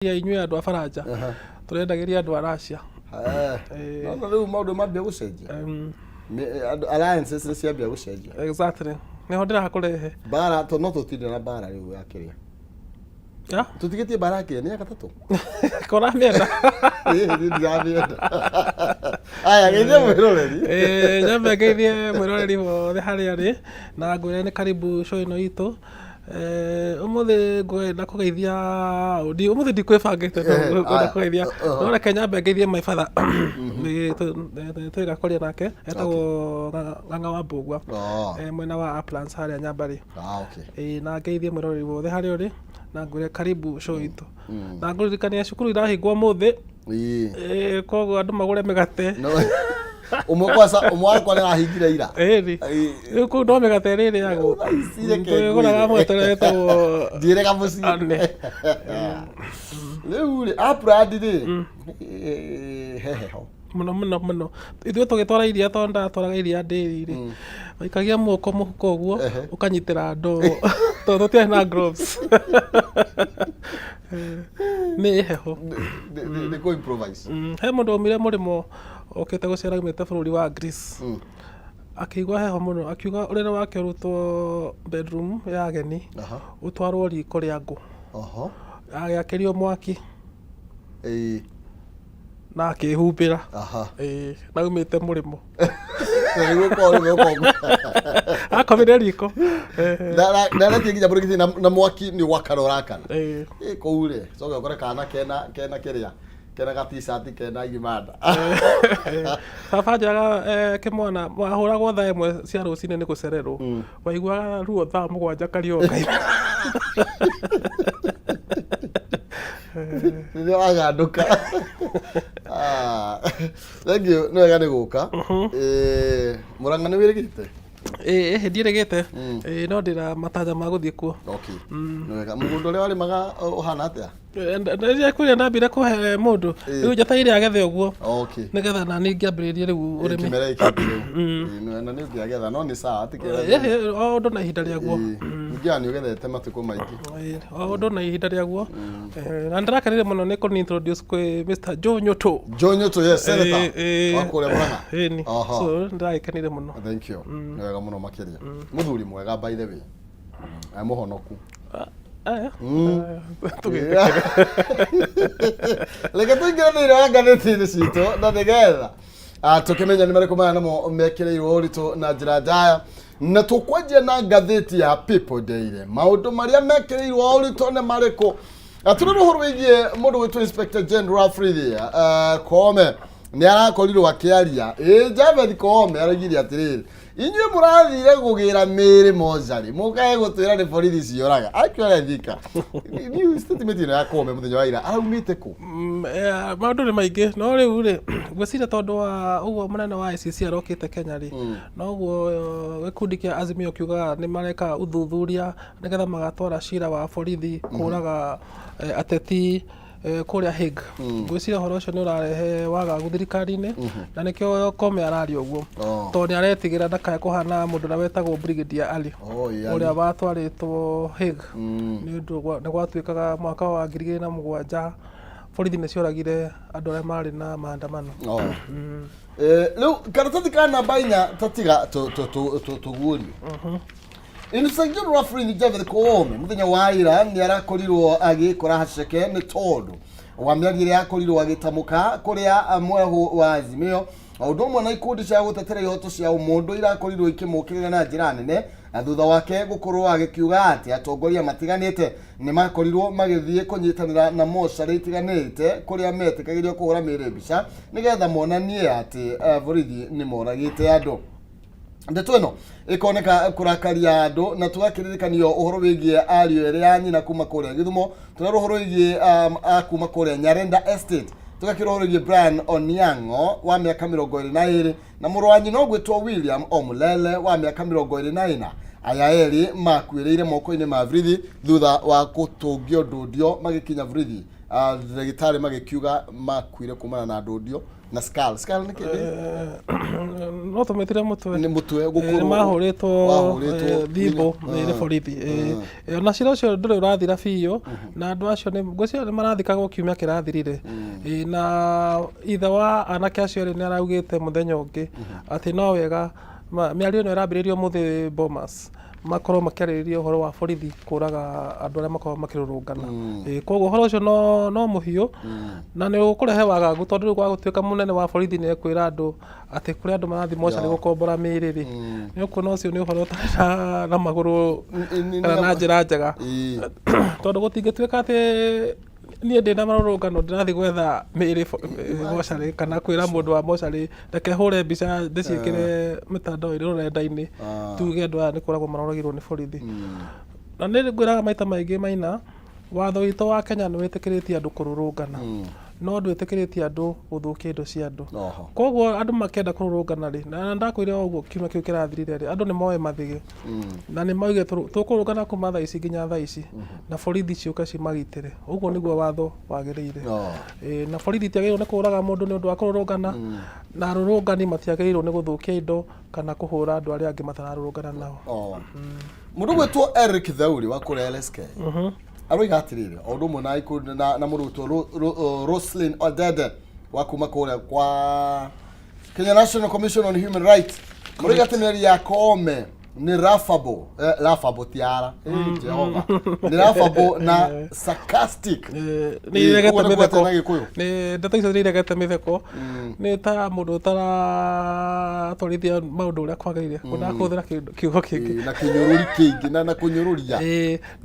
ya inywe andu a Faranja turendagiria andu a Russia no riu maundu mambia gucenjia alliances ni ciambia gucenjia exactly niho ndirakurehe bara to no tutinde na bara riu yakiria ya tutigitie bara yakiria ni yakatatu kora mienda ni ndiamienda aya geithie mwiroreri nyambe geithie mwiroreri wothe haria ri na ngwire ni karibu show ino itu umuthi ngwenda kugeithia ndi umuthi ndikwibangite ngwenda kugeithia no reke nyambe geithie my father twiga koria nake etagwo Ng'ang'a wa Mbugua mwena wa Uplands haria Nyambari okay na geithie mwiroreri wothe haria uri na ngwire karibu show itu na nguririkania cukuru irahingwo muthi koguo andu magure migate umwe wakwa ni rahingire ira riu kuu no migate riri yago nguraga mweterete wo ndirega muci riu ri Upland ri heheho muno ithuĩ tũgĩtwara iria to ndatwaraga iria ndĩri ri waikagia moko mũhuko ũguo ũkanyitĩra ndoo tondũ tũtiarĩ na gloves nĩ heho nĩ ku improvise he mũndũ ũmire mũrĩmo okĩte gũcera umĩte bũrũri wa Greece akĩigua heho mũno akiuga ũrĩrĩ wake ũrutwo bedroom ya ageni ũtwarwo riko rĩa ngũ agĩakĩrio mwaki na akihumbira na umite mũrĩmo akomire riko na reti nginya burigiti na mwaki ni wakarora kou ri coke ukore kana kena kiria kena ga t-shirt kena igimanda baba njaga kimwana wahuragwo thaa imwe cia rucini ni gucererwo waigua ruo thaa mũgwanja Karioka ndio aganduka thank you no wega ni guka Murang'a ni wirigite ndirigite no ndira matanya ma guthie kuo okay no wega mugundo ule wali maga uhana atia ndia kuria ndambire kuhe mundu riu njataire agethe uguo okay nigetha na ni ngiambiririe riu urimi kimera iki na ni ngiagetha no ni sawa atikira o undu na ihinda riaguo ngiani ugethete matuko maingi o undu na ihinda riaguo na ndirakenire muno ni kuni introduce kwi Mr. Joe Nyoto yes senator wakuria Murang'a so ndirakenire muno thank you ni wega muno makiria muthuri mwega by the way muhonoku leke tuingire thĩinĩ wa ngathĩti-inĩ citũ na nĩgetha tũkĩmenya nĩ marĩkũ maya namo mekĩrĩirwo ũritũ na njĩra njaya na tũkwanjia na ngathĩti ya People Daily maũndũ marĩa mekĩrĩirwo ũritũ nĩ marĩkũ tũrĩ ũhoro wĩgiĩ mũndũ wĩtwo Inspector General Frithia Koome nĩ arakorirwo akĩaria Javeth Koome araugire atĩrĩrĩ inyuĩ mũrathire gũgĩra mĩĩrĩ mocarĩ mũkae gũtwĩra nĩ borithi ciũraga akĩoya thika ni statement ĩno ya Koome mũthenya wa ira araumĩte kũ maũndũ nĩ maingĩ no rĩu rĩ ngwĩciria tondũ wa ũguo mũnene wa ICC arokĩte Kenya rĩ no ũguo gĩkundi kĩa Azimio kiugaga nĩ mareka ũthuthuria nĩgetha magatwara cira wa borithi kũraga ateti kuria Hague ngwĩciria ũhoro ũcio nĩ ũrarehe wagagu thirikari-inĩ na nĩkĩo Koome araria ũguo tondũ nĩ aretigĩra ndakae kũhana mũndũ ũrĩa wetagwo Brigadier Ali ũrĩa watwarĩtwo Hague nĩ ũndũ nĩ gwatuĩkaga mwaka wa 2007 borithi nĩ cioragire andũ arĩa marĩ na maandamano rĩu karatathi ka namba 4 tatiga tũguũrio Inspector General Frithia Javeth Koome muthenya wa ira ni arakorirwo agikora haceke ni tondu wa mĩario ĩrĩa yakorirwo agĩtamũka kuria mwehu wa Azimio ũndũ ũmwe na ikundi cia gũtetera ihoto cia ũmũndũ irakorirwo ikĩmũkĩrĩra na njĩra nene na thutha wake gũkorwo agĩkiuga atĩ atongoria matiganĩte nĩ makorirwo magĩthiĩ kũnyitanĩra na mocarĩ itiganĩte kũrĩa metĩkagĩrio kũhũra mĩĩrĩ mbica nĩgetha monanie atĩ borithi nĩ moragĩte andũ ndeto ĩno ikoneka kurakaria andũ na tugakĩririkanio ũhoro wĩgiĩ ariũ erĩ ya nyina kuma kũrĩa Gĩthumo tũrero ũhoro wĩgiĩ kuma kũrĩa Nyarenda Estate tugakĩrwo ũhoro wĩgiĩ Brian Onyango wa mĩaka 22 na mũrũ wa nyina ũgwĩtwo William Omulele wa mĩaka 24 aya erĩ makuĩrĩire moko-inĩ ma borithi thutha wa gũtũngio ndũndio magĩkinya borithi ndagĩtarĩ magĩkiuga makuire kumana na ndũndio na skull nĩ kĩndĩ no tũmetire mũtwe nĩ mũtwe gũkũrũ mahũrĩtwo thimbo nĩ borithi ona cira ũcio ndũrĩ ũrathira biũ na andũ acio ngwĩciria nĩ marathikagwo kiumia kĩrathirire na ithe wa anake acio erĩ nĩ araugĩte mũthenya ũngĩ atĩ no wega mĩario ĩno ĩrambĩrĩirio mũthĩ Bomas makorwo makĩarĩrĩria ũhoro wa borithi kũraga andũ arĩa makorwo makĩrũrũngana koguo ũhoro ũcio no mũhiũ na nĩ ũkũrehe wagagu tondũ rĩu gwagũtuĩka mũnene wa borithi nĩ ekwĩra andũ atĩ kũrĩ andũ marathiĩ mocarĩ gũkombora mĩĩrĩ nĩ ũkuona ũcio nĩ ũhoro ũtarĩ na magũrũ kana na njĩra njega tondũ gũtingĩtuĩka atĩ niĩ ndĩ na marũrũngano ndĩrathiĩ gwetha mĩĩrĩ mocarĩ kana kwĩra mũndũ wa mocarĩ reke hũre mbica ndĩciĩkĩre mĩtandao-inĩ rũrenda-inĩ tuge andũ aya nĩ kũragwo maroragirwo nĩ borithi na nĩ ngwĩraga maita maingĩ Maina watho witũ wa Kenya nĩ wĩtĩkĩrĩtie andũ kũrũrũngana no ndwĩtĩkĩrĩtie andũ gũthũkia indo cia andũ koguo andũ makĩenda kũrũrũngana rĩ na ndakwĩra ũguo kiumia kĩu kĩrathirire rĩ andũ nĩ moĩ mathigĩ na nĩ moige tũkũrũngana kuma thaa ici nginya thaa ici na borithi ciũke cimagitĩre ũguo nĩguo watho wagĩrĩire na borithi itiagĩrĩirwo nĩ kũraga mũndũ nĩ ũndũ wa kũrũrũngana na arũrũngani matiagĩrĩirwo nĩ gũthũkia indo kana kũhũra andũ arĩa angĩ matararũrũngana nao mũndũ gwĩtwo Eric Thauri wa kũrĩa LSK aroiga atĩrĩrĩ o ũndũ ũmwe na mũndũ gwĩtwo Roslyn Odede wa kuma kũrĩa kwa Kenya National Commission on Human Rights maroiga atĩ mĩario ya Koome nĩ laughable tiara Jehova nĩ laughable na sarcastic nĩ iregete mĩtheko nĩ ndeto icio nĩ iregete mĩtheko nĩ ta mũndũ ũtaratwarithia maũndũ ũrĩa kwagĩrĩire kũhũthĩra kiugo kĩngĩ na kĩnyũrũri kĩingĩ na kũnyũrũria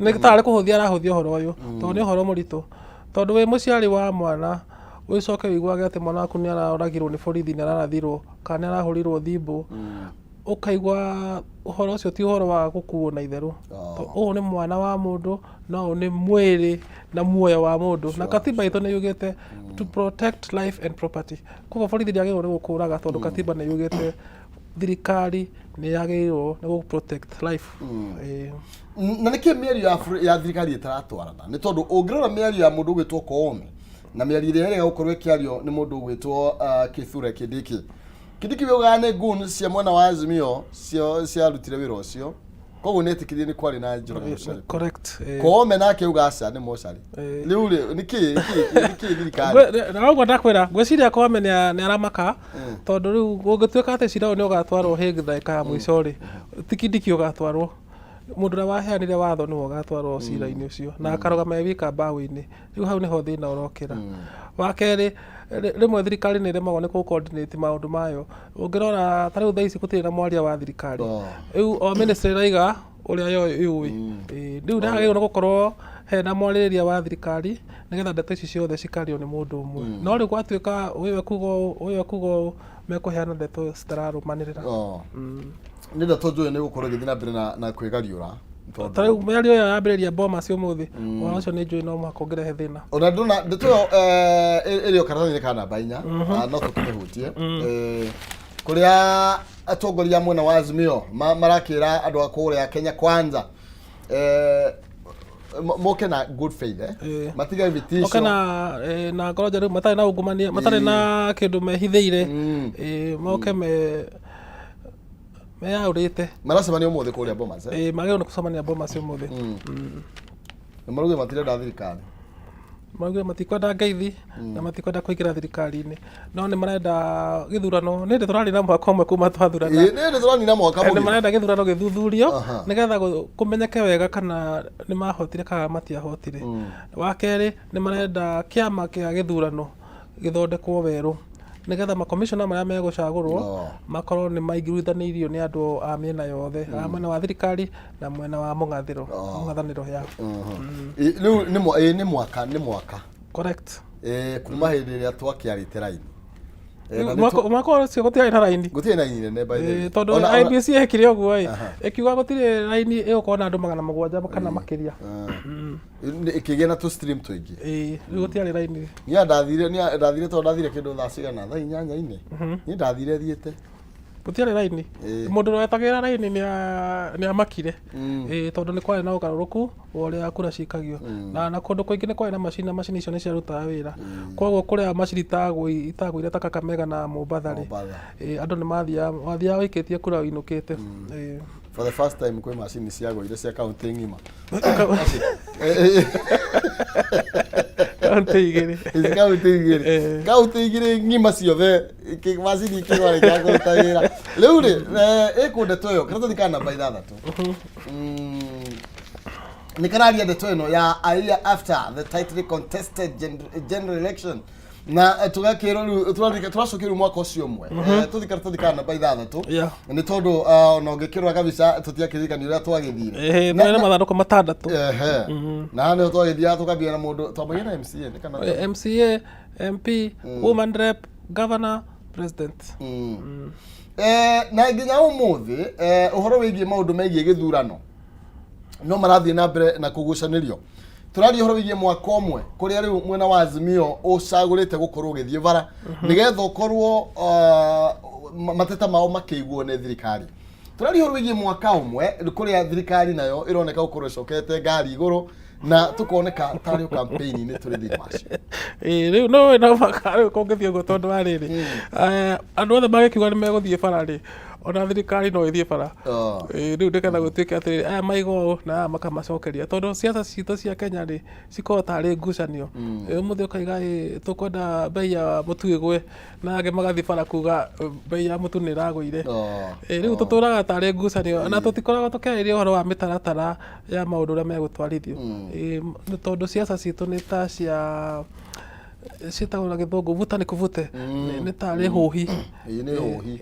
nĩ tarĩ kũhũthia arahũthia ũhoro ũyũ tondũ nĩ ũhoro mũritũ tondũ wĩ mũciari wa mwana wĩcoke wĩiguage atĩ mwana waku nĩ aroragirwo nĩ borithi nĩ ararathirwo kana nĩ arahũrirwo thimbũ ũkaigua ũhoro ũcio ti ũhoro wa gũkuo na itherũ ũũ nĩ mwana wa mũndũ no nĩ mwĩrĩ na muoyo wa mũndũ na katiba itũ nĩ yugĩte to protect life and property koguo borithi ndĩagĩrĩirwo nĩ gũkũraga tondũ katiba nĩ yugĩte thirikari nĩ yagĩrĩirwo nĩ gũ protect life na nĩkĩ mĩario ya thirikari ĩtaratwarana nĩ tondũ ũngĩrora mĩario ya mũndũ ũgwĩtwo Koome na mĩario ĩrĩa ĩrega gũkorwo ĩkĩario nĩ mũndũ ũgwĩtwo Kithure Kindiki wĩugaga nĩ gun cia mwena wa Azimio ciarutire wĩra ũcio koguo nĩ etĩkĩrie nĩ kwarĩ na Njoroge Mũcere correct Koome nake auga aca nĩ mocarĩ rĩu nĩkĩ thirikari na ũguo ndakwĩra ngwĩciria Koome nĩ aramaka tondũ rĩu gũngĩtuĩka atĩ cira ũyũ nĩ ũgatwarwo Hague ndagĩka ya mũico rĩ ti Kindiki ũgatwarwo mũndũ ũrĩa waheanire watho nĩwe ũgatwarwo cira-inĩ ũcio na akarũgama wika mbaũ-inĩ rĩu hau nĩho thĩna ũrokĩra wa kerĩ rĩmwe thirikari nĩ ĩremagwo nĩ kũ-coordinate maũndũ mayo ũngĩrora ta rĩu thaa ici gũtirĩ na mwaria wa thirikari rĩu o ministry ĩraiga ũrĩa yo yũĩ rĩu ndagĩrĩirwo nĩ gũkorwo hena mwarĩrĩria wa thirikari nĩgetha ndeto ici ciothe cikario nĩ mũndũ ũmwe no rĩu gwatuĩka ũyũ kuga mekũheana ndeto citararũmanĩrĩra nĩ ndeto njũĩ nĩ gũkorwo gĩthiĩ na mbere na kwĩgariũra ta rĩu mĩario ĩyo yambĩrĩria Bomas ũmũthĩ ũhoro ũcio nĩ njũĩ no mũhaka ũngĩrehe thĩna ona ndona ndeto ĩyo ĩrĩ o karatathi-inĩ ka namba 4 no tũkĩmĩhutie kũrĩa atongoria mwena wa Azimio marakĩra andũ a kũrĩa Kenya Kwanza moke na good faith matiga vitisho oke na ngoro njerũ matarĩ na ungumania matarĩ na kĩndũ mehithĩire moke meyaũrĩte maracemania ũmũthĩ kũrĩa Bomas magĩrĩirwo nĩ gũcemania Bomas ũmũthĩ na marauga matirenda thirikari marauga matikwenda ngeithi na matikwenda kũingĩra thirikari-inĩ no nĩ marenda gĩthurano nĩ ndĩ tũrarĩ na mwaka ũmwe kuma twathurana nĩ ndĩ tũrarĩ na mwaka mũgima nĩ marenda gĩthurano gĩthuthurio nĩgetha kũmenyeke wega kana nĩ mahotire kana matiahotire wa kerĩ nĩ marenda kĩama kĩa gĩthurano gĩthondekwo werũ nĩgetha makomishona marĩa megũcagũrwo makorwo nĩ maiguithanĩirio nĩ andũ a mĩena yothe a mwena wa thirikari na mwena wa mũng'ethanĩro yao rĩu nĩ mwaka correct kuma hĩndĩ ĩrĩa twakĩarĩte raini mwaka ũcio gũtirĩ na raini gũtirĩ na raini nene by the way tondũ IEBC ĩkire ũguo ĩkiuga gũtirĩ raini ĩgũkorwo na andũ 700 kana makĩria ĩkĩgĩa na tũ-stream tũingĩ rĩu gũtiarĩ raini niĩ ndathire tondũ ndathire kĩndũ thaa cigana thaa 8:00 niĩ ndathire thiĩte Gutiarĩ raini. Mũndũ wetagĩra raini nĩ amakire. Tondũ nĩ kwarĩ na ũgarũrũku wa ũrĩa kura cikagio. Na kũndũ kũingĩ nĩ kwarĩ na macini icio nĩ ciarutaga wĩra. Koguo kũrĩa macini itagũire ta Kakamega na Mombatha-rĩ, andũ nĩ mathiaga ũikĩtie kura ũinũkĩte. For the first time kwĩ macini ciagũire cia kaunti ng'ima. Kaunti igĩrĩ ng'ima ciothe macini ikĩgwara gĩakũruta wĩra. Rĩu-rĩ, ĩkũ ndeto ĩyo karatathi ka namba 6 nĩ kararia ndeto ĩno ya a year after the tightly contested general election na tugakĩrwo rĩu tũracokio rĩu mwaka ũcio ũmwe tũthi karatathi ka namba 6 nĩ tondũ ona ũngĩkĩrora kabica tũtiakĩririkania ũrĩa twagĩthire nĩ mathandũkũ 6 na nĩho twagĩthiaga tũkambia na mũndũ twambagĩa na MCA, MP, woman rep, governor, president. Na nginya ũmũthĩ ũhoro wĩgiĩ maũndũ megiĩ gĩthurano no marathiĩ na mbere na kũgucanĩrio. Tũraria ũhoro wĩgiĩ mwaka ũmwe kũrĩa rĩu mwena wa Azimio ũcagũrĩte gũkorwo ũgĩthiĩ bara nĩgetha ũkorwo mateta mao makĩiguo nĩ thirikari. Tũraria ũhoro wĩgiĩ mwaka ũmwe kũrĩa thirikari nayo ĩroneka gũkorwo ĩcokete ngari igũrũ na tukoneka tarĩ campaign-inĩ tũrĩ thĩinĩ wacio. Rĩu no na rĩu kũngĩthiĩ ũguo tondũ wa rĩrĩ andũ othe magĩkiuga nĩ megũthiĩ bara-rĩ ona thirikari no ĩthiĩ bara. Rĩu nĩgetha gũtuĩke atĩrĩrĩ aya maiga ũũ na aya makamacokeria tondũ ciaca citũ cia Kenya-rĩ cikoragwo tarĩ ngucanio. Ũmũthĩ ũkaiga tũkwenda mbei ya mũtu ĩgwe na angĩ magathiĩ bara kuga mbei ya mũtu nĩ ĩragũire. Rĩu tũtũraga tarĩ ngucanio na tũtikoragwo tũkĩarĩria ũhoro wa mĩtaratara ya maũndũ ũrĩa megũtwarithio. Tondũ ciaca citũ nĩ ta cia ciĩtagwo na gĩthũngũ vuta ni kuvute nĩ tarĩ hũhi. Nĩ hũhi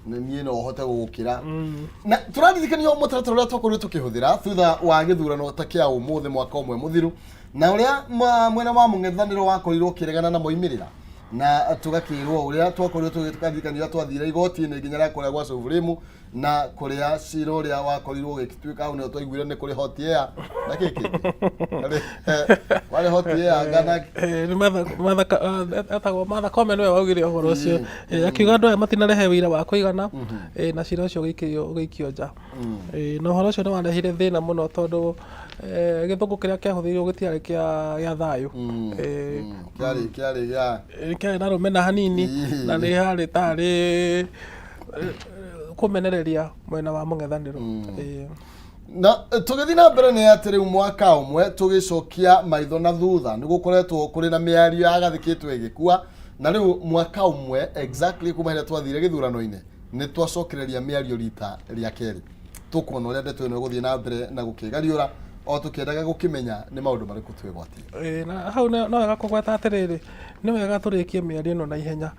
niĩ no hote gũgũkĩra na tũraririkania mũtaratara ũrĩa twakorirwo tũkĩhũthĩra thutha wa gĩthurano ta kĩa ũmũthĩ mwaka ũmwe mũthiru na ũrĩa mwena wa mũng'ethanĩro wakorirwo ũkĩregana na moimĩrĩra na tũgakĩrwo ũrĩa twakorirwo tũgĩkanĩra twathire igoti-inĩ nginya rĩa kũrĩa gwa Supreme na kũrĩa cira ũrĩa wakorirwo ũgĩtuĩka hau nĩho twaiguire nĩ kũrĩ hot air na kĩkĩ warĩ hot air ngana etagwo Martha Koome nĩwe waugire ũhoro ũcio akiuga andũ aya matinarehe wĩira wa kũigana na cira ũcio ũgĩikio nja. Na ũhoro ũcio nĩ warehire thĩna mũno tondũ gĩthũngũ kĩrĩa kĩahũthĩrirwo gĩtiarĩ gĩa thayũ. Kĩarĩ na rũmena hanini na nĩ harĩ tarĩ kũmenereria mwena wa mũng'ethanĩro. Na tũgĩthiĩ na mbere nĩ atĩ rĩu mwaka ũmwe tũgĩcokia maitho na thutha nĩ gũkoretwo kũrĩ na mĩario yagathĩkĩtwo ĩgĩkua na rĩu mwaka ũmwe exactly kuma hĩndĩ twathire gĩthurano-inĩ nĩ twacokereria mĩario rita rĩa kerĩ. Tũkuona ũrĩa ndeto ĩno ĩgũthiĩ na mbere na gũkĩgariũra o tũkĩendaga gũkĩmenya nĩ maũndũ marĩkũ twĩgwatĩire. Na hau no wega kũgweta atĩrĩrĩ nĩ wega tũrĩkie mĩario ĩno na ihenya.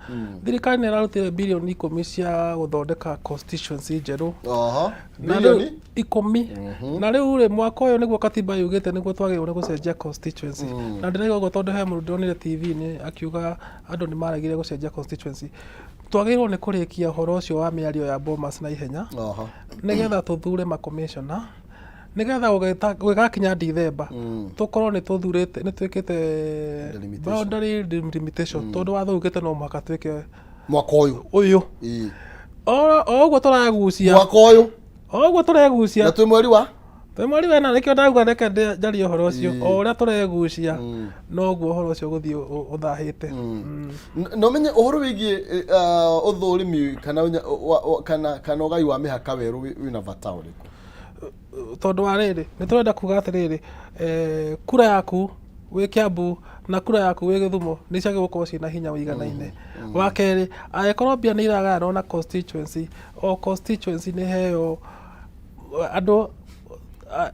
Thirikari nĩ ĩrarutire birioni 10 cia gũthondeka constituency njerũ. Birioni 10 na rĩu mwaka ũyũ nĩguo katiba yugĩte nĩguo twagĩrĩirwo nĩ gũcenjia constituency. Na ndĩrauga ũguo tondũ he mũndũ ndonire TV-inĩ akiuga andũ nĩ maregire gũcenjia constituency. Twagĩrĩirwo nĩ kũrĩkia ũhoro ũcio wa mĩario ya Bomas na ihenya nĩgetha tũthure ma-commissioner nĩgetha gwĩgakinya December tũkorwo nĩ tũthurĩte nĩ twĩkĩte boundary delimitation tondũ watho ugĩte no mũhaka twĩke mwaka ũyũ o ũguo tũragucia mwaka ũyũ o ũguo tũregucia na twĩ mweri wena nĩkĩo ndauga reke njarie ũhoro ũcio o ũrĩa tũregucia noguo ũhoro ũcio gũthiĩ ũthahĩte. No menye ũhoro wĩgiĩ ũthũrimi kana ũgai wa mĩhaka werũ wĩna bata ũrĩkũ? Tondũ wa rĩrĩ nĩ tũrenda kuga atĩrĩrĩ kura yaku wĩ Kiambu na kura yaku wĩ Gĩthumo nĩ ciagĩrĩirwo gũkorwo ciĩna hinya ũiganaine. Wa kerĩ angĩkorwo mbia nĩ iragayanwo na constituency o constituency nĩ heo andũ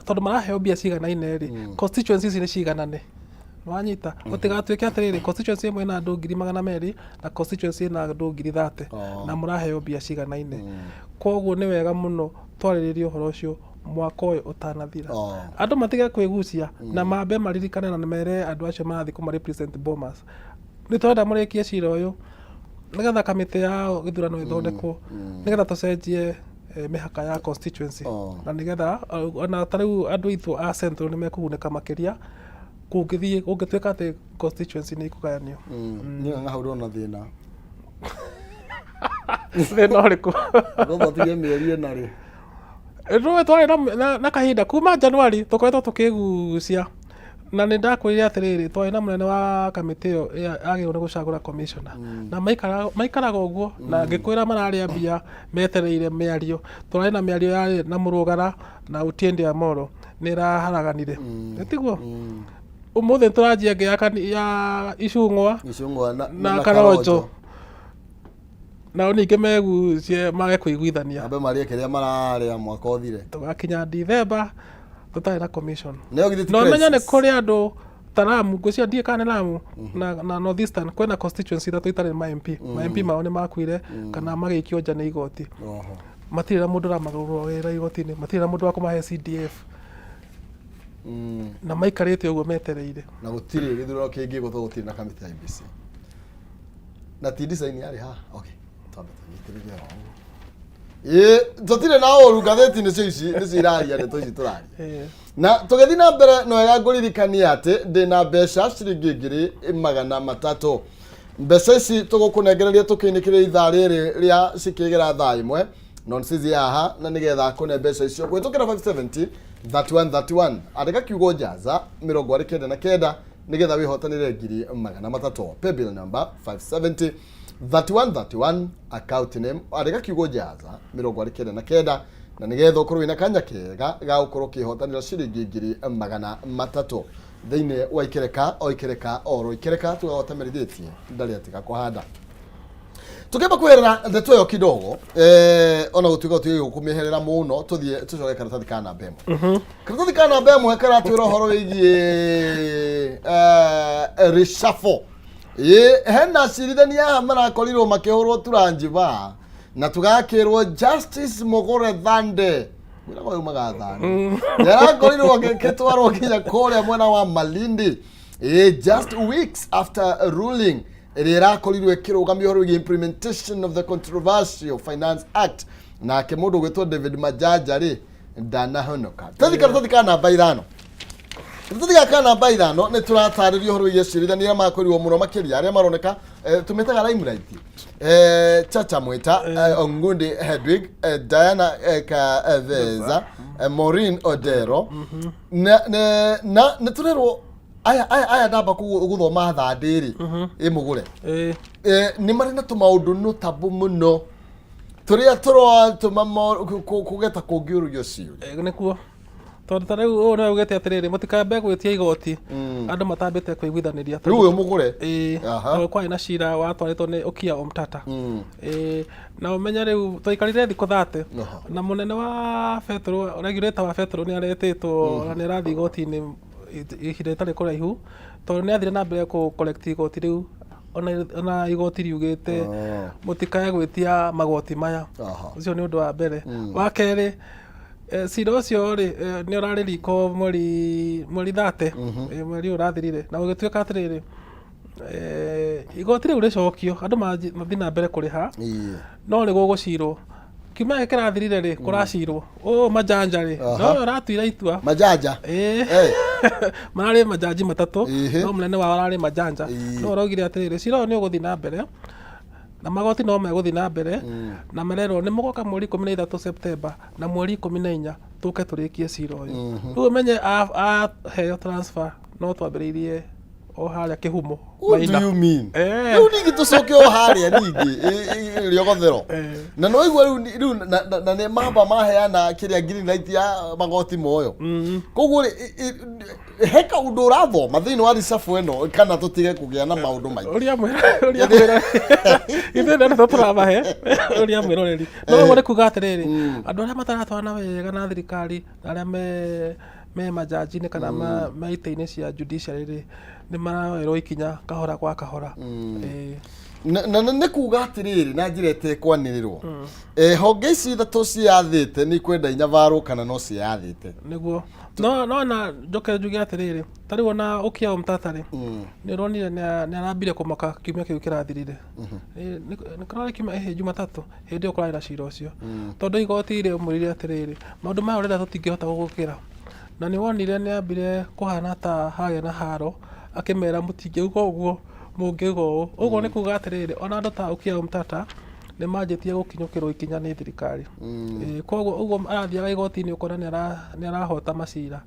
tondũ maraheo mbia ciganaine-rĩ constituency ici nĩ ciganane. Wanyita gũtigatuĩke atĩrĩrĩ constituency ĩmwe ĩna andũ 200,000 na constituency ĩna andũ 30,000 na mũraheo mbia ciganaine. Koguo nĩ wega mũno twarĩrĩrie ũhoro ũcio mwaka ũyũ ũtanathira. Andũ matige kwĩgucia na mambe maririkane na mere andũ acio marathiĩ kũmarepresent Bomas. Nĩ tũrenda mũrĩkie cira ũyũ nĩgetha kamĩtĩ ya gĩthurano ĩthondekwo nĩgetha tũcenjie mĩhaka ya constituency na nĩgetha ona tarĩu andũ aitũ a Central nĩ mekũgunĩka makĩria kũngĩtuĩka atĩ constituency nĩ ikũgayanio. Niĩ ngahau ndona thĩna thĩna ũrĩkũ Ngomba tige mĩeri ĩna rĩ. Rũĩ twarĩ na kahinda kuma Januari tũkoretwo tũkĩgucia na nĩ ndakwĩrire atĩrĩrĩ twarĩ na mũnene wa kamĩtĩ ĩyo agĩrĩirwo nĩ gũcagũra commissioner na maikaraga ũguo na ngĩkwĩra mararĩa mbia metereire mĩario twarĩ na mĩario yarĩ na Mũrũgara na Otiende Amollo nĩ ĩraharaganire tiguo ũmũthĩ tũranjia ĩngĩ ya Icũng'wa na Karonjo nao ningĩ megucie mage kũiguithania ambe marĩe kĩrĩa mararĩa mwaka ũthire tũgakinya December tũtarĩ na commission no menya nĩ kũrĩ andũ ta Lamu ngwĩciria ndiĩ kana nĩ Lamu na North Eastern kwĩna constituency ithatũ itarĩ ma MP mao nĩ makuire kana magĩikio nja nĩ igoti matirĩ na mũndũ ũramagarũra wĩra igoti-inĩ matirĩ na mũndũ wa kũmahe CDF na maikarĩte ũguo metereire na gũtirĩ gĩthurano kĩngĩ gũtũ gũtirĩ na kamĩtĩ ya IEBC na ti design yarĩ haha okay twambe tũnyitĩrĩrie tũtirĩ na ũru ngathĩti-inĩ cio ici nĩcio iraria ndeto ici tũraria na tũgĩthiĩ na mbere no wega ngũririkania atĩ ndĩ na mbeca ciringi 2,300 mbeca ici tũgũkũnengereria tũkĩinĩkĩrĩa ithaa rĩrĩ rĩa cikĩgera thaa ĩmwe nonsense haha na nĩgetha kũne mbeca icio gwĩtũkĩra 570 3131 andĩka kiugo njaza 29 nĩgetha wĩhotanĩre 300 paybill number 570 3131 account name andĩka kiugo njaza 29 na nĩgetha ũkorwo wĩna kanya kega ga gũkorwo ũkĩhotanĩra ciringi 300 thĩinĩ wa ikereka oro ikereka tũgahotamerithĩtie ndarĩ atiga kũhanda tukĩamba kwĩrĩra ndeto ĩyo kidogo ona gũtuĩka tũgĩ gũkũmĩherera mũno tũthiĩ tũcoke karatathi ka namba ĩmwe karatathi ka namba ĩmwe karatwĩra ũhoro wĩgiĩ reshuffle hena acirithania haha marakorirwo makĩhũrwo turanjiba na tũgakĩrwo Justice Mugure Thande mwĩrago yumaga Thande yarakorirwo gĩtwarwo nginya kũrĩa mwena wa Malindi just weeks after ruling ĩrĩa ĩrakorirwo ĩkĩrũgamia ũhoro wĩgiĩ implementation of the Controversial Finance Act nake mũndũ gwĩtwo David Majanja rĩ ndanahonoka tathi karatathi ka namba 5 karatathi ka namba 5 nĩ tũratarĩria ũhoro wĩgiĩ ciirithania makorirwo mũno makĩria arĩa maroneka tumetaga limelight Chacha Mwita Ongundi Hedwig Diana Kaveza Maureen Odero na turerwo aya ndamba gũthoma Thandĩ rĩ Mugure nĩ marĩ na tũmaũndũ nũtabu mũno tũrĩa tũratũma kũgeta kũngĩũrũrio ciũria nĩkuo tondũ ta rĩu ũũ nĩ ugĩte atĩrĩrĩ mũtikambe gwĩtia igoti andũ matambĩte kũiguithanĩria rĩu ũyũ Mugure tondũ kwarĩ na cira watwarĩtwo nĩ Okiya Omtata na ũmenye rĩu twaikarire thikũ 30 na mũnene wa Petro regulator wa Petro nĩ aretĩtwo na nĩ arathiĩ igoti-inĩ ihinda rĩtarĩ kũraihu tondũ nĩ athire na mbere kũ collect igoti rĩu ona igoti riugĩte mũtikae gwĩtia magoti maya ũcio nĩ ũndũ wa mbere wa kerĩ cira ũcio rĩ nĩ ũrarĩ riko mweri 30 mweri ũrathirire na ũgĩtuĩka atĩrĩrĩ igoti rĩu rĩcokio andũ mathiĩ na mbere kũrĩha no nĩ gũgũcirwo kiumia gĩkĩ kĩrathirire rĩ kũracirwo Majanja rĩ no ũratuire itua Majanja mararĩ majaji matatũ no mũnene wao ararĩ Majanja no ũraugire atĩrĩrĩ cira ũyũ nĩ ũgũthiĩ na mbere na magoti no megũthiĩ na mbere na mererwo nĩ mũgoka mweri 13 September na mweri 14 tũke tũrĩkie cira ũyũ rĩu ũmenye aheo transfer no twambĩrĩirie o harĩa kĩhumo what do you mean rĩu ningĩ tũcoke o harĩa ningĩ rĩogothero na no igua rĩu na nĩ mamba maheana kĩrĩa green light ya magoti moyo koguo he kaũndũ ũrathoma thĩinĩ wa reshuffle ĩno kana tũtige kũgĩa na maũndũ maingĩ ũrĩa mwĩra ithuĩ nĩ tũramahe ũrĩa mwĩroreri no ũguo nĩ kuga atĩrĩrĩ andũ arĩa mataratwarana wega na thirikari arĩa me majaji-inĩ kana me itĩ-inĩ cia judiciary rĩ nĩ maraoerwo ikinya kahora gwa kahora na nĩ kuga atĩrĩrĩ na njĩra ĩtekwanĩrĩrwo honge ici ithatũ ciathĩte nĩ kwenda inyavarwo kana no ciathĩte nĩguo no na njoke njuge atĩrĩrĩ ta rĩu ona Okiya Omtata rĩ nĩ ũronire nĩ arambire kũmaka kiumia kĩu kĩrathirire nĩ kũrarĩ kiumia Jumatatũ hĩndĩ ĩyo kũrarĩ na cira ũcio tondũ igoti rĩamwĩrire atĩrĩrĩ maũndũ maya ũrenda tũtingĩhota gũgũkĩra na nĩ wonire nĩ ambire kũhana ta hagĩa na haro akĩmera mũtingĩuga ũguo mũngĩuga ũũ ũguo nĩ kuga atĩrĩrĩ ona andũ ta Okiya Omtata nĩ manjĩtie gũkinyũkĩrwo ikinya nĩ thirikari. Koguo ũguo arathiaga igoti-inĩ ũkora nĩ arahota macira,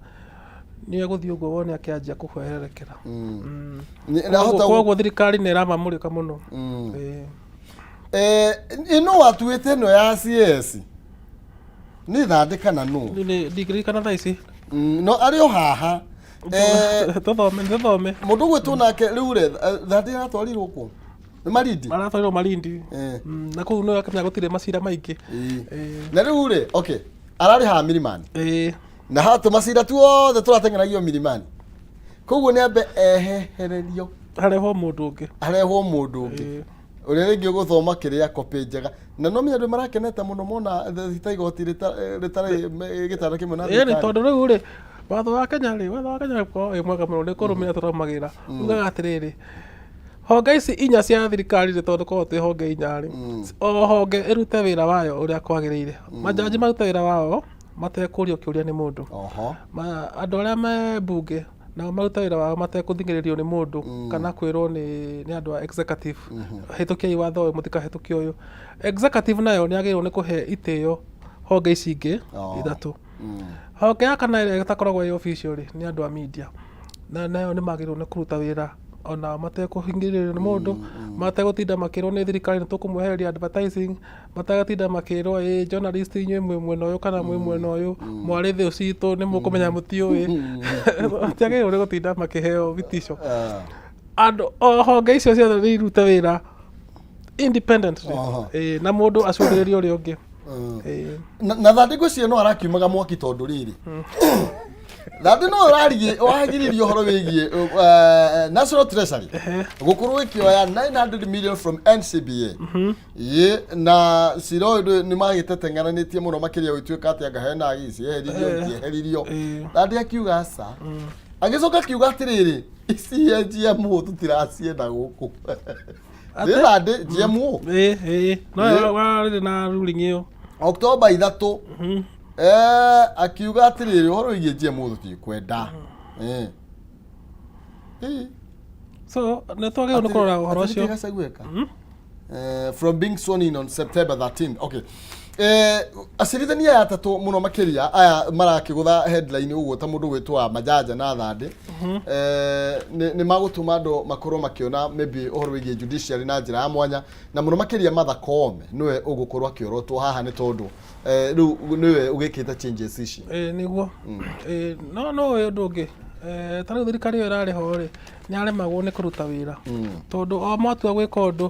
nĩ egũthiĩ ũguo wone akĩanjia kũhwererekera. Koguo thirikari nĩ ĩramamũrĩka mũno. Ĩno watuĩte ĩno ya CS nĩ thandĩka na nũ? Ndingĩririkana thaa ici. No arĩ o haha Tũthome. Mũndũ gwĩtwo nake rĩu rĩ thandĩ aratwarirwo kũ? Nĩ Malindi? Aratwarirwo Malindi. Na kũu no akamenya gũtirĩ macira maingĩ. Na rĩu rĩ okay, ararĩ haha Milimani. Na hatu macira tuothe tũrateng'eragio Milimani. Koguo nĩ ambe ehehererio. Harehwo mũndũ ũngĩ. Ũrĩa rĩngĩ gũthoma kĩrĩa kopĩ njega. Na no menya andũ marakenete mũno mona thita igoti rĩtarĩ gĩtanda kĩmwe na thirikari. Nĩ tondũ rĩu rĩ watho wa Kenya wĩ mwega mũno nĩ kũrũmĩrĩra tũrũmagĩra. Ugaga atĩrĩrĩ, honge ici 4 cia thirikari rĩ tondũ korwo twĩ honge 4 rĩ, o honge ĩrute wĩra wayo ũrĩa kwagĩrĩire. Majaji marute wĩra wao matekũrio kĩũria nĩ mũndũ. Andũ arĩa me mbunge nao maruta wĩra wao matekũthingĩrĩrio nĩ mũndũ kana kwĩrwo nĩ andũ a executive hĩtũkiai watho ũyũ mũtikahĩtũkie ũyũ. Executive nayo nĩ agĩrĩirwo nĩ kũhe itĩo honge ici ingĩ 3. Honge ya kana ĩrĩa ĩtakoragwo ĩ official nĩ andũ a media, na nayo nĩ magĩrĩirwo nĩ kũruta wĩra ona matekũhingĩrĩrio nĩ mũndũ, mategũtinda makĩrwo nĩ thirikari nĩ tũkũmwehereria advertising, mategũtinda makĩrwo journalist inyuĩ mwĩ mwena ũyũ kana mwĩ mwena ũyũ, mwarĩ thĩ citũ nĩ mũkũmenya mũtiũĩ. Matiagĩrĩirwo nĩ gũtinda makĩheo vitisho. Andũ honge icio ciothe nĩ irute wĩra independently na mũndũ acũthĩrĩrio ũrĩa ũngĩ. Na thandĩko cio no arakiumaga mwaki tondũ rĩrĩ thandĩ no wagiririe ũhoro wĩgiĩ National Treasury gũkorwo ĩkĩoya 900 million from NCBA na ciro nĩ magĩteteng'eranĩtie mũno makĩria gũtuĩka atĩ anga hena ici eheririo thandĩ akiuga aca agĩcoka akiuga atĩrĩrĩ ici GMO tũtiracienda gũkũ nĩ thandĩ GMO no warĩ na ruling ĩyo October 3 akiuga atĩrĩrĩ ũhoro wĩgiĩ GMO tũtikwenda. So nĩ twagĩrĩirwo nĩ kũrora ũhoro ũcio from being sworn in on September 13. Okay. Acirithania ya atatũ mũno makĩria aya marakĩgũtha headline ũguo ta mũndũ gwĩtwa Majanja na Thandĩ nĩ magũtũma andũ makorwo makĩona maybe ũhoro wĩgiĩ judiciary na njĩra ya mwanya, na mũno makĩria Martha Koome nĩwe ũgũkorwo akĩorotwo haha nĩ tondũ rĩu nĩwe ũgĩkĩte changes ici. Nĩguo no ũndũ ũngĩ ta rĩu thirikari ĩyo ĩrarĩ ho rĩ nĩ aremagwo nĩ kũruta wĩra tondũ o mwatua gwĩka ũndũ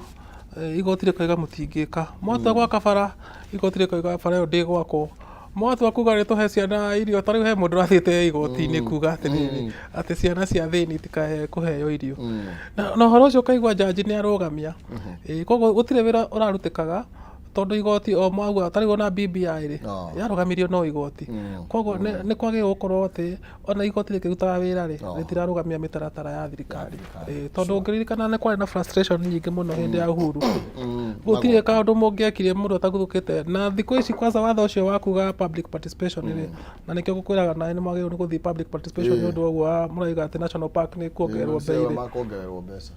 igoti rĩkoiga mũtingĩka, mwatua gwaka bara igoti rĩkoiga bara ĩyo ndĩgwakwo, mwatua kuga nĩ tũhe ciana irio, ta rĩu he mũndũ ũrathiĩte igoti-inĩ kuga atĩrĩrĩ atĩ ciana cia thĩni itikahe kũheo irio, na ũhoro ũcio ũkaigua jaji nĩ arũgamia. Koguo gũtirĩ wĩra ũrarutĩkaga tondũ igoti o mwagua ta rĩu ona BBI rĩ yarũgamirio no igoti. Koguo nĩ kwagĩrĩirwo gũkorwo atĩ ona igoti rĩkĩrutaga wĩra rĩ rĩtirarũgamia mĩtaratara ya thirikari, tondũ ũngĩririkana nĩ kwarĩ na frustration nyingĩ mũno hĩndĩ ya Uhuru, gũtirĩ kaũndũ mũngĩekire mũndũ ataguthũkĩte, na thikũ ici kwanza watho ũcio wa kuga public participation rĩ na nĩkĩo ngũkwĩraga nawe nĩ mwagĩrĩirwo nĩ gũthiĩ public participation nĩ ũndũ ũguo mũraiga atĩ national park nĩ kuongererwo mbeca.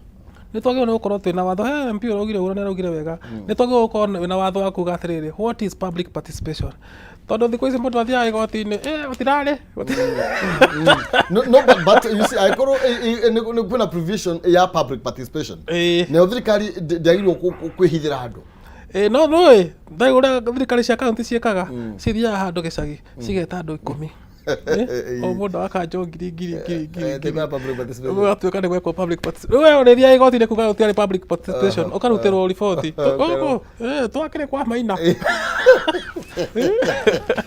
Nĩ twagĩrĩirwo nĩ gũkorwo twĩna watho MP ũraugire ũguo nĩ araugire wega, nĩ twagĩrĩirwo gũkorwo wĩna watho wa kuga atĩrĩrĩ what is public participation, tondũ thikũ ici mũndũ athiaga igoti-inĩ gũtirarĩ no but you see aikorwo kwĩna provision ya public participation na thirikari ndĩagĩrĩirwo kwĩhithĩra andũ. No nĩ ndai ũrĩa thirikari cia kaunti ciĩkaga cithiaga handũ gĩcagi cigeta andũ 10 o mũndũ akanjwo ngiri ũgatuĩka nĩ gwekwo public participation. Rĩu ũrĩthiaga igoti-inĩ kuga gũtiarĩ public participation ũkarutĩrwo riboti twakĩrĩ kwa Maina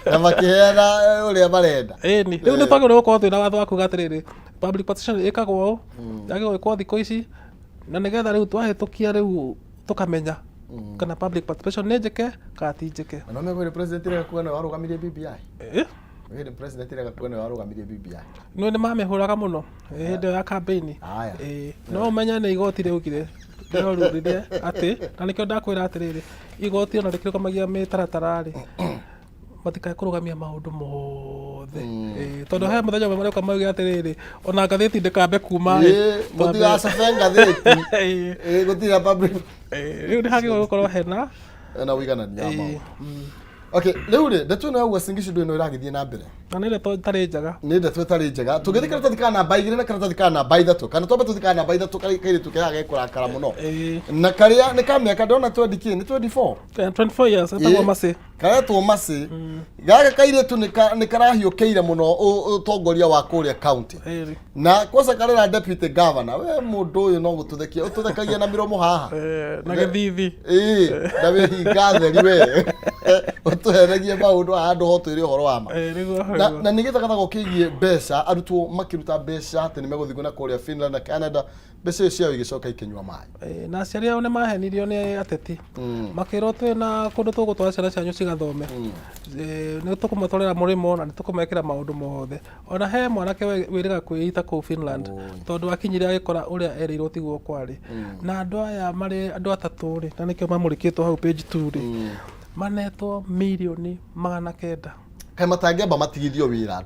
na makĩheana ũrĩa marenda. Rĩu nĩ twagĩrĩirwo gũkorwo twĩna watho wa kuga atĩrĩrĩ public participation ĩkagwo ũũ yagĩrĩirwo gwĩkwo thikũ ici, na nĩgetha rĩu twahĩtũkia rĩu tũkamenya kana public participation nĩ njĩke kana ti njĩke. No megwĩre president rĩga kuona warũgamirie BBI the president rĩga kuona warũgamirie BBI no nĩ mamĩhũraga mũno hĩndĩ ya campaign. No ũmenye nĩ igoti rĩugire rĩorũrire atĩ na nĩkĩo ndakwĩra atĩrĩrĩ igoti ona rĩkĩrũgamagia mĩtaratara rĩ matikae kũrũgamia maũndũ mothe, tondũ he mũthenya ũmwe marĩũka mauge atĩrĩrĩ ona ngathĩti ndĩkambe kuma mũtigacabe ngathĩti gũtira public. Rĩu nĩ hagĩrĩirwo gũkorwo hena na wiganania maundu okay riu ri ndeto no Uasin Gishu ndui no iragithie na mbere na nä ndeto itarä njega nä ndeto itarä njega tå gä thä karatathi ka namba igä rä na karatathi ka namba ithatå kana twambe tå thika namba ithatå kairä tå keaga gekårakara må no na karä a nä ka mä aka ndona 20 nä 24 years etagwo Macĩ karetwo Macĩ gaka kairä tu nä karahiå kä ire må no å tongoria wa kå rä a kauntä na kwanza karera deputy governor we må ndå å yå no gå tå thekia å tå thekagia na mä romo haha na gä thithi na wä hinga theri we å tå heragie maå ndå handå ho twä rä å horo wa ma na nä gä thagathagwo kä giä mbeca arutwo makä ruta mbeca atä nä megå thiä na kå rä a Finland na Canada mbeca ciao igä coka ikä nyua maä na aciari ao nä mahenirio nä ateti makä rwo twä na kå ndå tå gå twara ciana cianyu cigathome nä tå kå matwarä må rä mo na nä tå kå mekä ra maå ndå mothe ona he mwanake wä rä ga kwä ita kå Finland tondå akinyire agä kora å rä a erä irwo tiguo kwarä na andå aya marä andå atatå rä na nä kä o mamå rä kä two hau page 2 rä manetwo mirioni 900 kaä matangäamba matigithio wä ra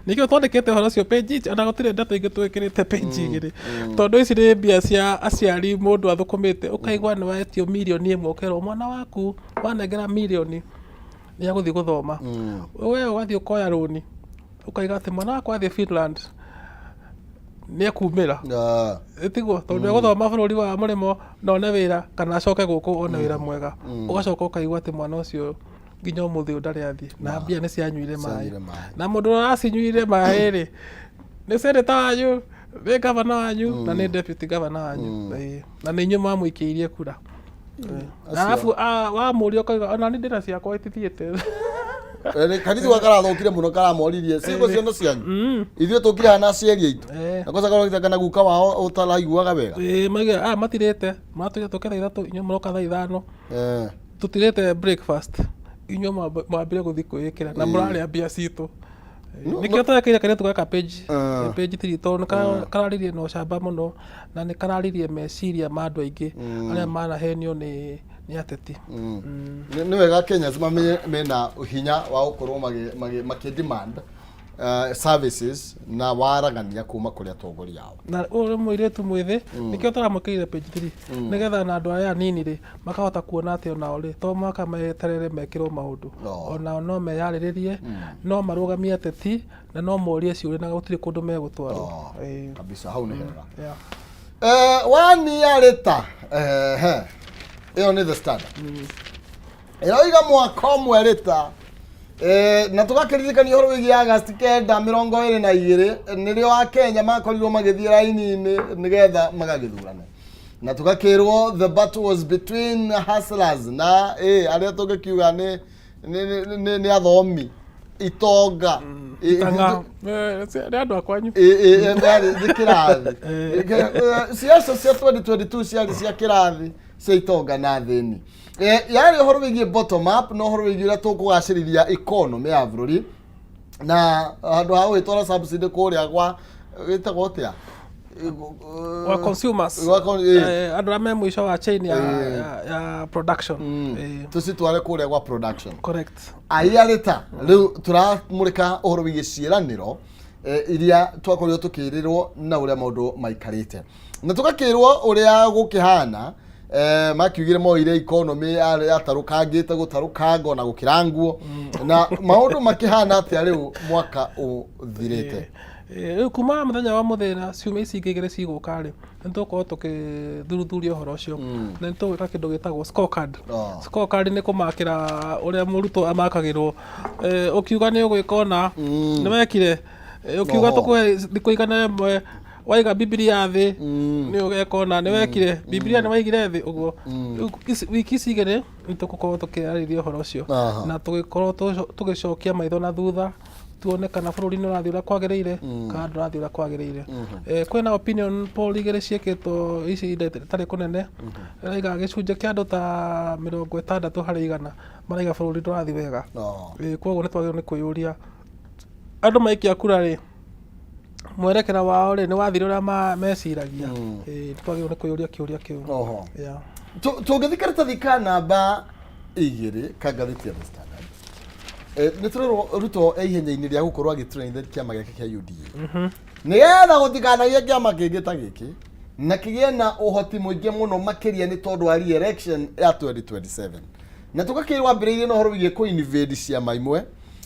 nä kä o twandä kä te horo cio page ona gå tirä ndeto ingä twä kä rä te page igä rä tondå ici nä mbia cia aciari må ndå athå kå mä te å kaigua nä waetio mirioni 1 å kerwo mwana waku wanengera mirioni nä agå thiä gå thoma we å gathiä å koya råni å kaiga atä mwana wakwa athiä Finland nä akumä ra tiguo tondå egå thoma bå rå ri wa må rä mo na one wä ra kana acoke gå kå one wä ra mwega å gacoka å kaigua atä mwana å cio nginya å må thä å ndarä athiä na mbia nä cianyuire maä na må ndå å racinyuire maä rä nä seneta wanyu nä gavana wanyu na nä deputy gavana wanyu na nä inyuä mamå ikä irie kura arabu wamå ria å kauga ona nä ndä na ciakwa itithiä te kanithi wa karathokire muno karamoririe cigo ciana cianyu ithuĩ tũkire hana aciari aitũ na kwanza karogita kana guka wao ũtaraiguaga wega maiga matirĩte matũire tũke thaa ithatũ inyuĩ mũroka thaa ithano tũtirĩte breakfast inyuĩ mwambire gũthiĩ kwĩĩkĩra na mũrarĩa mbia citũ nĩkĩo tũrekeire kairĩtu gaka page 3 tondũ kararirie na ũcamba mũno na nĩ kararirie meciria ma andũ aingĩ arĩa manahenio nĩ ateti nĩ wega Kenya mena hinya wa gũkorwo makĩdemand services na waragania kuma kũrĩ atongoria ao na ũrĩ mũirĩtu mwĩthĩ nĩkĩo tũramũkĩrire page 3 nĩgetha na andũ aya anini rĩ makahota kuona atĩ onao rĩ to mwaka meterere mekĩrwo maũndũ onao no meyarĩrĩrie no marũgamie ateti na no morie ciũria na gũtirĩ kũndũ megũtwarwo kabisa hau nĩ hega waniarĩta ĩyo nĩ The Standard ĩroiga mwaka ũmwe rĩta na tũgakĩririkania ũhoro wĩgiĩ August 9/22 nĩrĩo Akenya makorirwo magĩthiĩ raini-inĩ nĩgetha magagĩthurana na tũgakĩrwo the battle was between hustlers na arĩa tũngĩkiuga nĩ athomi itonga nĩ andũ akwanyu nĩ kĩrathi ciaca cia 2022 ciarĩ cia kĩrathi cia itonga na thĩni yarĩ ũhoro wĩgiĩ bottom up no ũhoro wĩgiĩ ũrĩa tũkũgacĩrithia economy ya bũrũri na handũ ha gũgĩtwara subsidy kũrĩa gwa gĩtagwo atĩa wa consumers andũ arĩa me mũico wa chain ya production tũcitware kũrĩa gwa production correct aiarĩta rĩu tũramũrĩka ũhoro wĩgiĩ ciĩranĩro iria twakorirwo tũkĩrĩrwo na ũrĩa maũndũ maikarĩte na tũgakĩrwo ũrĩa gũkĩhana makiugire moire economy yatarũkangĩte gũtarũkanga na gũkĩrangwo na maũndũ makĩhana atĩa rĩu mwaka ũthirĩte rĩu kuma mũthenya wa mũthĩna ciumia ici ingĩ igĩrĩ cigũka rĩ nĩ tũgũkorwo tũkĩthuthuria ũhoro ũcio na nĩ tũgwĩka kĩndũ gĩtagwo scorecard scorecard nĩ kũmakĩra ũrĩa mũrutwo amakagĩrwo ũkiuga nĩ ũgwĩka ũna nĩ wekire ũkiuga tũkũhe thikũ igana rĩmwe waiga Biblia thĩ nĩ ũgeka ũna nĩ wekire Biblia nĩ waigire thĩ ũguo wiki ici igĩrĩ nĩ tũgũkorwo tũkĩarĩrĩria ũhoro ũcio na tũgĩkorwo tũgĩcokia maitho na thutha tuone kana bũrũri nĩ ũrathiĩ ũrĩa kwagĩrĩire kana ndũrathiĩ ũrĩa kwagĩrĩire kwĩna opinion poll igĩrĩ ciĩkĩtwo ici itarĩ kũnene raiga gĩcunjĩ kĩa andũ ta 60% maraiga bũrũri ndũrathiĩ wega koguo nĩ twagĩrĩirwo nĩ kwĩyũria andũ maikia kura rĩ mwerekera wao rĩ nĩ wathire ũrĩa meciragia twagĩrĩirwo nĩ kwĩyũria kĩũria kĩu tũngĩthiĩ karatathi ka namba 2 ka ngathĩti ya The Standard nĩ tũrerwo Ruto ihenya-inĩ rĩa gũkorwo agĩtũraithia kĩama gĩake kĩa UDA nĩgetha gũtikanagie kĩama kĩngĩ ta gĩkĩ na kĩgĩe na ũhoti mũingĩ mũno makĩria nĩ tondũ wa re-election ya 2027 na tũgakĩrwo ambĩrĩirie na ũhoro wĩgiĩ kũ-invade ciama imwe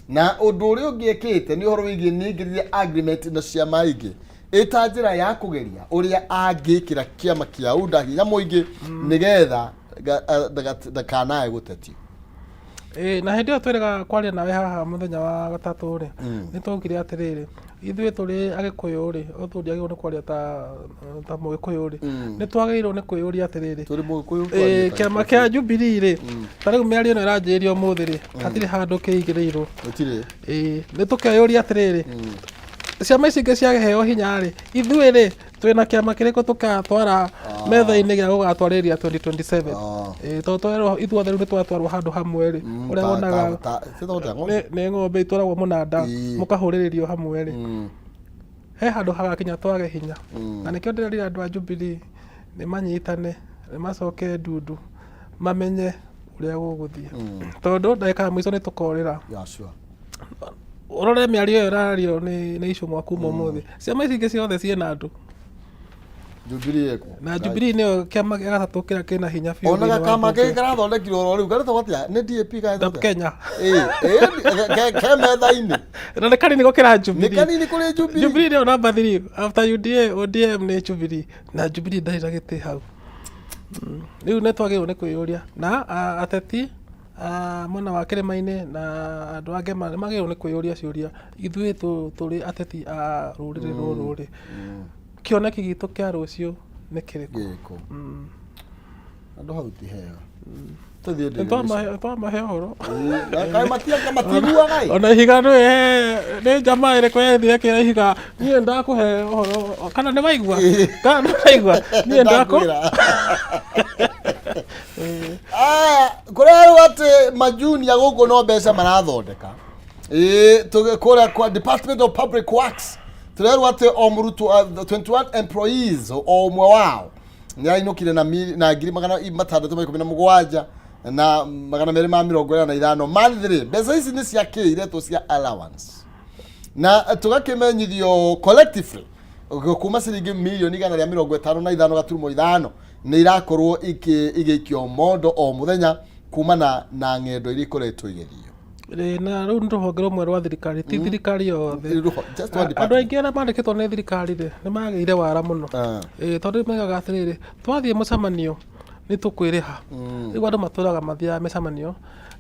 na ũndũ ũrĩa ũngĩkĩte nĩ ũhoro wĩgiĩ nĩngĩrĩrie agreement na ciama ingĩ ĩta njĩra ya kũgeria ũrĩa angĩkĩra kĩama kĩa UDA hinya mũingĩ nĩgetha ndakanae gũteti. Na hĩndĩ ĩyo twĩrĩga kwaria nawe haha mũthenya wa gatatũ rĩ nĩ twaugire atĩrĩrĩ ithuĩ tũrĩ Agĩkũyũ rĩ ũthuri agĩrĩirwo nĩ kwaria ta Mũgĩkũyũ rĩ nĩ twagĩrĩirwo nĩ kwĩyũria atĩrĩrĩ kĩama kĩa Jubilee rĩ ta rĩu mĩario ĩno ĩranjĩrĩrio ũmũthĩ rĩ hatirĩ handũ kĩigĩrĩirwo nĩ tũkeyũria atĩrĩrĩ ciama ici ingĩ ciaheo hinya rĩ ithuĩ rĩ twĩna kĩama kĩrĩkũ tũgatwara metha-inĩ gĩa gũgatwarĩria 2027 tondũ ithuothe rĩu nĩ twatwarwo handũ hamwe rĩ ũrĩa wonaga nĩ ng'ombe itwaragwo mũnanda mũkahũrĩrĩrio hamwe rĩ he handũ hagakinya twage hinya na nĩkĩo ndĩrerire andũ a Jubilee nĩ manyitane nĩ macoke ndundu mamenye ũrĩa gũgũthiĩ tondũ ndagĩka ya mũico nĩ tũkorĩra ũrore mĩario ĩyo ĩrario nĩ icũmwa kuma ũmũthĩ ciama ici ingĩ ciothe ciĩna andũ Jubilee na Jubilee nĩyo kĩama gĩa gatatũ kĩrĩa kĩna hinya biũ onaga kama kĩrĩa karathondekirwo rĩu garetwo atĩa nĩ DAP gaetwo Kenya ke metha-inĩ na nĩ kanini gũkĩra Jubilee nĩ kanini kũrĩ Jubilee Jubilee nĩyo namba 3 after UDA ODM nĩ Jubilee na Jubilee ndarĩ na gĩtĩ hau rĩu nĩ twagĩrĩirwo nĩ kwĩyũria na ateti mwena wa kĩrĩma-inĩ na andũ angĩ magĩrĩirwo nĩ kwĩyũria ciũria ithuĩ tũrĩ ateti a rũrĩrĩ rũrũ rĩ kĩoneki gitũ kĩa rũciũ nĩ kĩrĩkũ andũ hau ti hega twamahe ũhoro matiguaga ona ihiga nĩ njama ĩrĩkũ yethire kĩra ihiga niĩ ndakũhe ũhoro kana nĩ waigua niĩ ndakũhe kũrĩa rĩu atĩ majunia gũkũ no mbeca marathondeka kũrĩa kwa Department of Public Works tũrerwo atĩ o mũrutwo 21 employees o ũmwe wao nĩ ainũkire na ngiri magana matandatũ ma ikũmi na mũgwanja na magana merĩ ma mĩrongo ĩna na ithano monthly. Mbeca ici nĩ cia kĩ iretwo cia allowance na tũgakĩmenyithio collectively kuma ciringi mirioni 155 gaturumo ithano nĩ irakorwo igĩikio mondo o mũthenya kumana na ng'endo iria ikoretwo igĩthio na rĩu nĩ rũhonge rũmwe rwa thirikari ti thirikari yothe andũ aingĩ arĩa mandĩkĩtwo nĩ thirikari rĩ nĩ magĩire wara mũno tondũ maigaga atĩrĩrĩ twathiĩ mũcemanio nĩ tũkwĩrĩha rĩu andũ matũraga mathiaga mĩcemanio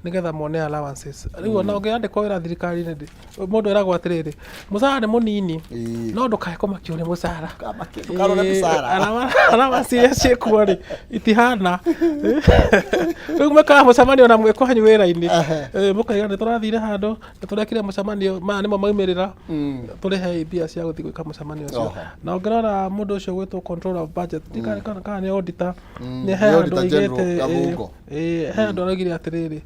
nĩgetha mone allowances rĩu ona ũngĩandĩkwo wĩra thirikari-inĩ mũndũ eragwo atĩrĩrĩ mũcara nĩ mũnini no ndũkae kũmakio nĩ mũcara allowance iria ciĩkuo rĩ itihana rĩu mwĩkaga mũcemanio na mwĩ kwanyu wĩra-inĩ mũkaiga nĩ tũrathire handũ nĩ tũrekire mũcemanio maya nĩmo maumĩrĩra tũrĩhe mbia cia gũthiĩ gwĩka mũcemanio ũcio na ũngĩrora mũndũ ũcio gwĩtwo controller of budget kana nĩ auditor nĩ he andũ aigĩte he andũ araugire atĩrĩrĩ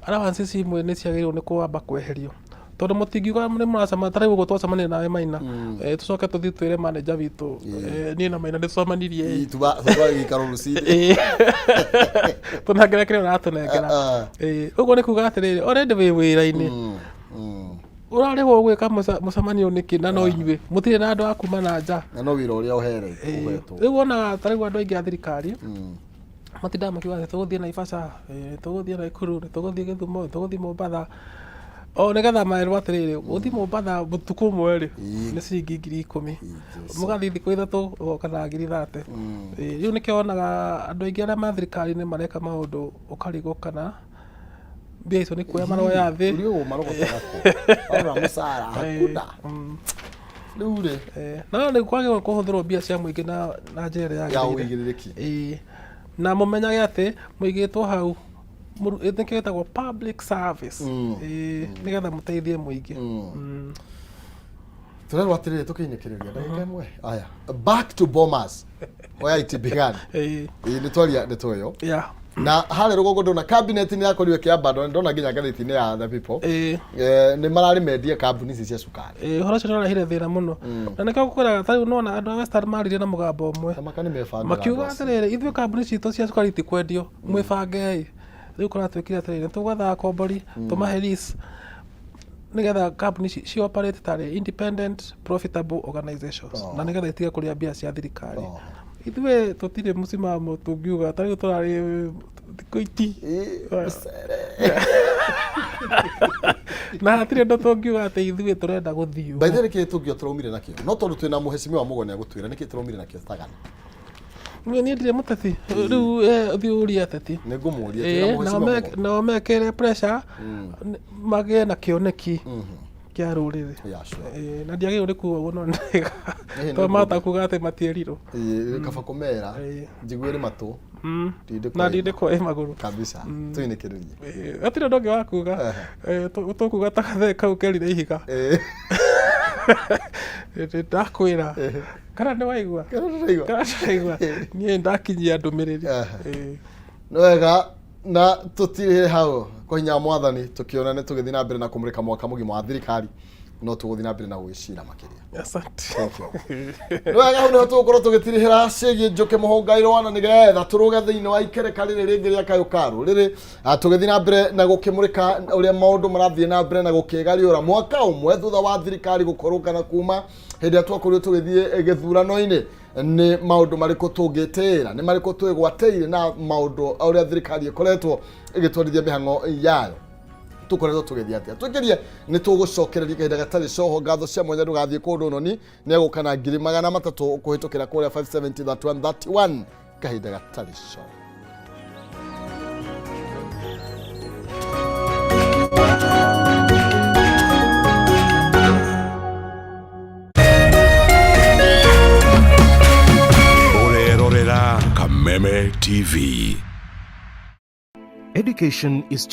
allowances imwe nĩ ciagĩrĩirwo nĩ kwamba kweherio tondũ mũtingiuga nĩ mũracama ta rĩu ũguo twacemania nawe Maina tũcoke tũthiĩ twĩre manager witũ niĩ na Maina nĩ tũcemanirie tũnengere kĩrĩa ũratũnengera ũguo nĩ kuga atĩrĩrĩ already wĩ wĩra-inĩ ũrarĩhwo gwĩka mũcemanio nĩkĩ na no inyuĩ mũtirĩ na andũ a kuma na nja na no wĩra ũrĩa ũheretwo rĩu ona ta rĩu andũ aingĩ a thirikari matindaga makiuga tũgũthiĩ Naivasha tũgũthiĩ Nakuru tũgũthiĩ Gĩthumo tũgũthiĩ Mombatha o nĩgetha merwo atĩrĩrĩ gũthiĩ Mombatha mũtukũ ũmwe rĩ nĩ ciringi 10,000 mũgathiĩ thikũ ithatũ ũgoka na 30,000 rĩu nĩkĩo wonaga andũ aingĩ arĩa ma thirikari-inĩ mareka maũndũ ũkarigwo kana mbia icio nĩ kuoya maroya thĩ no nĩ kwagĩrĩirwo kũhũthĩrwo mbia cia mũingĩ na njĩra ya ũigĩrĩrĩki na mũmenyage atĩ mũigĩtwo hau nĩkĩo gĩtagwo public service nĩgetha mũteithie mũingĩ tũrerwo atĩrĩrĩ tũkĩinĩkĩrĩria ndagĩka ĩmwe aya back to Bomas where it began nĩ twaria ndeto ĩyo na harĩ rũgongo ndona cabinet nĩ yakorirwo kĩambandwo ndona nginya ngathĩti-inĩ ya The People nĩ mararĩ mendia kambuni ici cia cukari ũhoro ũcio nĩ ũrehire thĩna mũno na nĩkĩo gũkwĩraga ta rĩu nona andũ a Western maririe na mũgambo ũmwe makiuga atĩrĩrĩ ithuĩ kambuni citũ cia cukari itikwendio mwĩbangei rĩu kũratwĩkire atĩrĩrĩ tũgwetha akombori tũmahe lease nĩgetha kambuni ci operate tarĩ independent profitable organizations na nĩgetha itige kũrĩa mbia cia thirikari ithuĩ tũtirĩ mũcimamo tũngiuga tarĩu tũrarĩ thikũ iti na hatirĩ ũndũ tũngiuga atĩ ithuĩ tũrenda gũthiĩ by the way nĩkĩ tũngĩo tũraumire nakĩo no tondũ twĩna mũhecimiwa Mũgoni agũtwĩra nĩkĩ tũraumire nakĩo tagana niĩ ndirĩ mũteti rĩu ũthiĩ ũrie ateti nĩngũmũria twĩna mũhecimiwa Mũgoni nao mekĩre pressure magĩe na kĩoneki kĩa rũrĩrĩ na ndiagĩrĩirwo nĩ kuga ũguo no nĩga tondũ mahota kuga atĩ matiĩrirwo kaba kũmera njiguĩre matũ na ndindĩko magũrũ kabisa twinĩkĩrĩrie hatirĩ ũndũ ũngĩ wa kuga tũkuga ta gathee kau kerire ihiga ndakwĩra kana nĩ waigua niĩ ndakinyia ndũmĩrĩri nĩ wega na tũtirĩ hau kwa hinya mwathani tukiona nĩ tũgĩthiĩ na mbere na kũmũrĩka mwaka mũgima wa thirikari no tũgũthiĩ na mbere na gwĩcira makĩria asante nĩ wega hau nĩho tũgũkorwo tũgĩtirihĩra ciĩgiĩ Njũkĩ Mũhũngaĩrwo na nĩgetha tũrũge thĩinĩ wa ikereka rĩrĩ rĩngĩ rĩa Kayũ ka Rũrĩrĩ tũgĩthiĩ na mbere na gũkĩmũrĩka ũrĩa maũndũ marathiĩ na mbere na gũkĩgariũra mwaka ũmwe thutha wa thirikari gũkorwo kana kuma hĩndĩ ĩrĩa twakorirwo tũgĩthiĩ gĩthurano-inĩ nĩ maũndũ marĩkũ tũngĩtĩĩra nĩ marĩkũ twĩgwatĩire na maũndũ ũrĩa thirikari ĩkoretwo ĩgĩtwarithia mĩhang'o yayo tukoretwo tũgĩthiĩ atĩa twĩkĩrie nĩ tũgũcokereria kahinda gatarĩ coho ngatho cia mwanya ndũgathiĩ kũndũ noni nĩ egũka na 300 kũhĩtũkĩra kũrĩa 570 kahinda gatarĩ coho. Urerorera Kameme TV. Education is